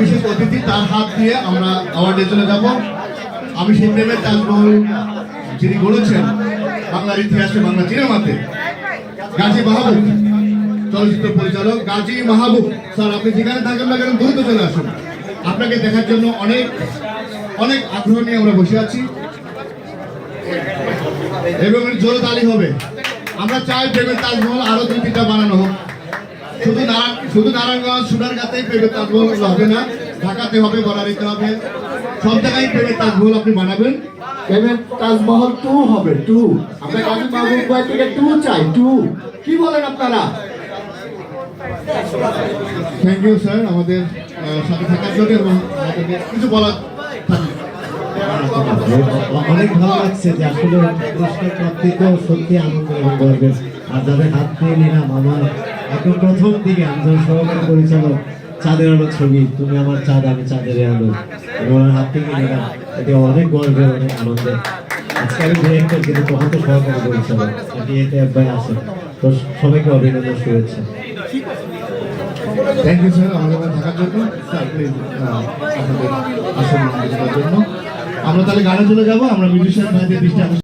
বিশেষ অতিথি তার হাত দিয়ে আমরা অ্যাওয়ার্ডের জন্য যাব। আমি সেই প্রেমের তাজমহল যিনি গড়েছেন বাংলার ইতিহাসে, বাংলা সিনেমাতে, গাজী মাহবুব চলচ্চিত্র পরিচালক গাজী মাহবুব স্যার, আপনি যেখানে থাকেন না কেন দ্রুত চলে আসুন। আপনাকে দেখার জন্য অনেক অনেক আগ্রহ নিয়ে আমরা বসে আছি এবং জোরে তালি হবে। আমরা চাই প্রেমের তাজমহল আরো 2-3টা বানানো হোক। শুধু নারায়ণগঞ্জ সোনারগাঁতেই প্রেমের তাজমহল হবে না, ঢাকাতে হবে, বনানীতে হবে, সব জায়গায় প্রেমের তাজমহল আপনি বানাবেন। প্রেমের তাজমহল 2 হবে, 2। আমরা গাজী মাহবুব ভাই থেকে 2 চাই, 2। কি বলেন আপনারা? থ্যাংক ইউ স্যার আমাদের সাথে থাকার জন্য এবং আমাদেরকে কিছু বলার থাকবে। অনেক ভালো লাগছে যে আসলে পুরস্কার প্রাপ্তিতেও সত্যি আনন্দ এবং গর্বের। আর যাদের হাত নিয়ে নিলাম, আমার একদম প্রথম দিকে একজন সহকারী পরিচালক, চাঁদের আলো ছবি, তুমি আমার চাঁদ আমি চাঁদের আলো, এবং হাত থেকে নিলাম, এটা অনেক গর্বের, অনেক আনন্দের। আজকে আমি ডিরেক্টর, কিন্তু তখন তো সহকারী পরিচালক, এটি এতে একবার আসে। তো সবাইকে অভিনন্দন, শুভেচ্ছা। থ্যাংক ইউ স্যার আমাদের থাকার জন্য। স্যার প্লিজ আপনাদের আসন জন্য। আমরা তাহলে গানে চলে যাবো। আমরা মিউজিশিয়ান ভাইদের দৃষ্টি